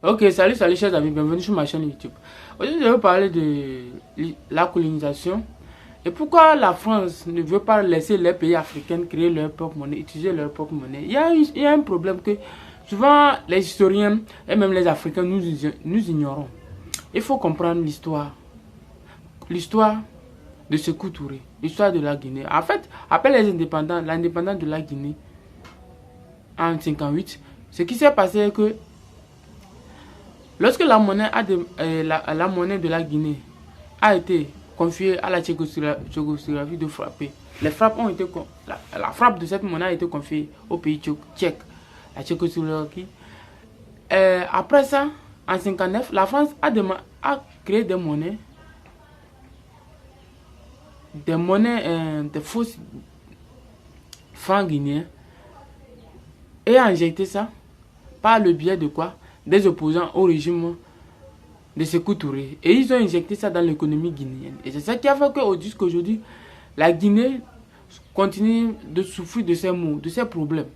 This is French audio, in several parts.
Ok, salut chers amis, bienvenue sur ma chaîne YouTube. Aujourd'hui, je vais parler de la colonisation et pourquoi la France ne veut pas laisser les pays africains créer leur propre monnaie, utiliser leur propre monnaie. Il y a un problème que souvent les historiens et même les Africains nous ignorons. Il faut comprendre l'histoire de Sékou Touré, l'histoire de la Guinée. En fait, après les indépendants, l'indépendance de la Guinée en 58, ce qui s'est passé est que lorsque la monnaie, la monnaie de la Guinée a été confiée à la Tchécoslovaquie de frapper, la frappe de cette monnaie a été confiée au pays tchèque, la Tchécoslovaquie. Après ça, en 59, la France a créé des monnaies, des fausses francs guinéens et a injecté ça par le biais de quoi? Des opposants au régime de Sékou Touré. Et ils ont injecté ça dans l'économie guinéenne. Et c'est ça qui a fait qu'aujourd'hui, la Guinée continue de souffrir de ces maux, de ces problèmes.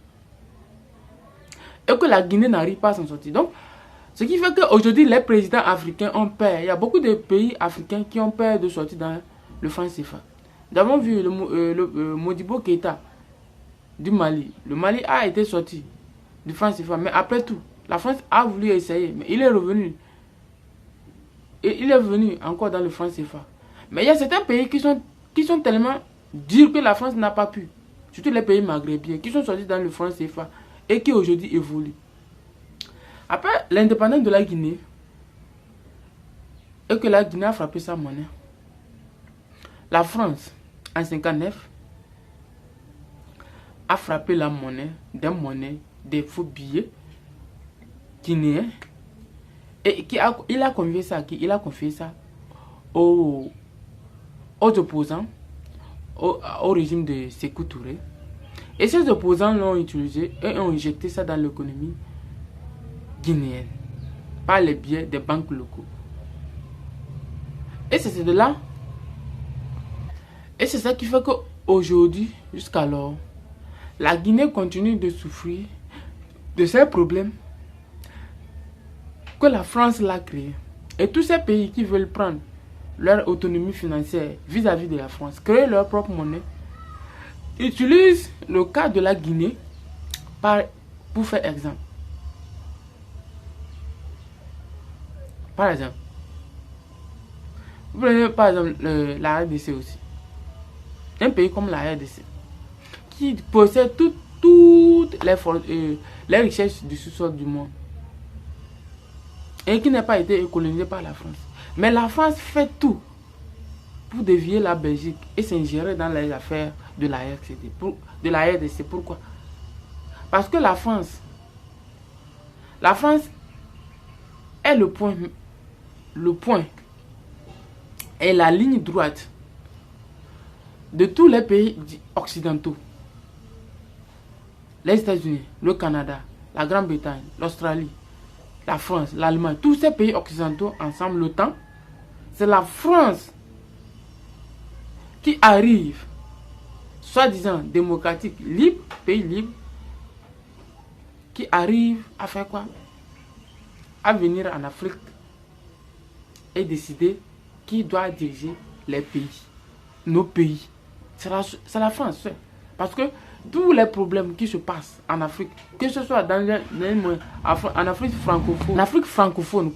Et que la Guinée n'arrive pas à s'en sortir. Donc, ce qui fait qu'aujourd'hui, les présidents africains ont peur. Il y a beaucoup de pays africains qui ont peur de sortir dans le franc CFA. Nous avons vu Modibo Keïta du Mali. Le Mali a été sorti du franc CFA. Mais après tout, la France a voulu essayer, mais il est revenu. Et il est venu encore dans le franc CFA. Mais il y a certains pays qui sont tellement durs que la France n'a pas pu. Surtout les pays maghrébiens qui sont sortis dans le franc CFA et qui aujourd'hui évoluent. Après l'indépendance de la Guinée, et que la Guinée a frappé sa monnaie, la France, en 1959, a frappé la monnaie, des faux billets guinéens. Et il a confié ça à qui? Il a confié ça aux opposants, au régime de Sékou Touré. Et ces opposants l'ont utilisé et ont injecté ça dans l'économie guinéenne par les biais des banques locaux. Et c'est de là. Et c'est ça qui fait qu'aujourd'hui, jusqu'alors, la Guinée continue de souffrir de ces problèmes que la France l'a créé. Et tous ces pays qui veulent prendre leur autonomie financière vis-à-vis de la France, créer leur propre monnaie, utilisent le cas de la Guinée pour faire exemple. Par exemple, vous prenez par exemple la RDC aussi. Un pays comme la RDC, qui possède toutes les richesses du sous-sol du monde, et qui n'a pas été colonisé par la France. Mais la France fait tout pour dévier la Belgique et s'ingérer dans les affaires de la RDC. Pourquoi? Parce que la France est le point est la ligne droite de tous les pays occidentaux. Les États-Unis, le Canada, la Grande-Bretagne, l'Australie, la France, l'Allemagne, tous ces pays occidentaux ensemble, l'OTAN, c'est la France qui arrive, soi-disant démocratique, libre, pays libre, qui arrive à faire quoi? À venir en Afrique et décider qui doit diriger les pays, nos pays. C'est la France. Parce que tous les problèmes qui se passent en Afrique, que ce soit en Afrique francophone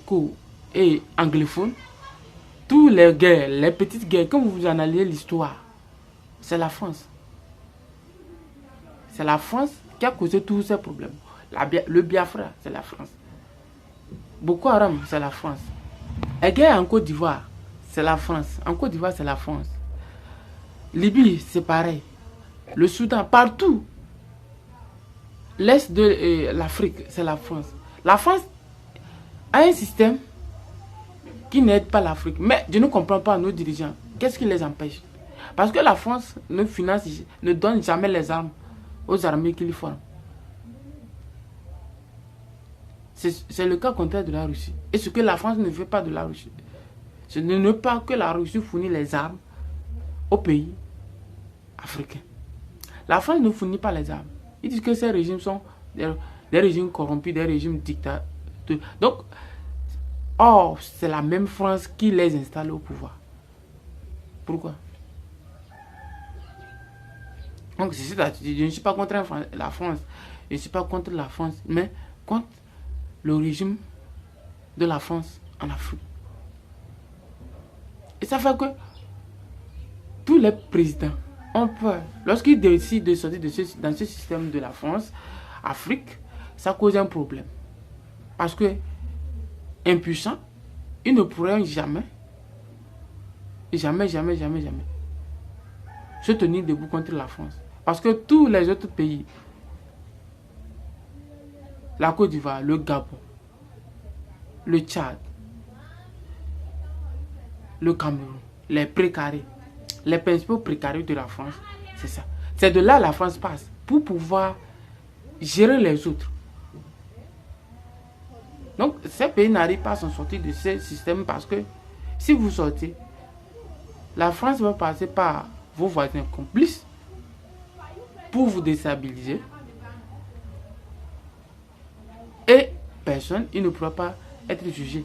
et anglophone, toutes les guerres, les petites guerres, quand vous analysez l'histoire, c'est la France. C'est la France qui a causé tous ces problèmes. Le Biafra, c'est la France. Boko Haram, c'est la France. La guerre en Côte d'Ivoire, c'est la France. En Côte d'Ivoire, c'est la France. Libye, c'est pareil. Le Soudan, partout. L'Est de l'Afrique, c'est la France. La France a un système qui n'aide pas l'Afrique. Mais je ne comprends pas nos dirigeants. Qu'est-ce qui les empêche? Parce que la France ne donne jamais les armes aux armées qu'ils forment. C'est le cas contraire de la Russie. Et ce que la France ne veut pas de la Russie, ce n'est pas que la Russie fournit les armes aux pays africains. La France ne fournit pas les armes. Ils disent que ces régimes sont des régimes corrompus, des régimes Donc, or, c'est la même France qui les installe au pouvoir. Pourquoi? Donc, c'est ça. Je ne suis pas contre la France. Je ne suis pas contre la France, mais contre le régime de la France en Afrique. Et ça fait que tous les présidents ont peur. Lorsqu'ils décident de sortir dans ce système de la France, Afrique, ça cause un problème. Parce que, impuissants, ils ne pourraient jamais se tenir debout contre la France. Parce que tous les autres pays, la Côte d'Ivoire, le Gabon, le Tchad, le Cameroun, les précarés, les principaux précarés de la France, c'est ça. C'est de là que la France passe pour pouvoir gérer les autres. Donc, ces pays n'arrivent pas à s'en sortir de ce système parce que si vous sortez, la France va passer par vos voisins complices pour vous déstabiliser. Et personne, il ne pourra pas être jugé.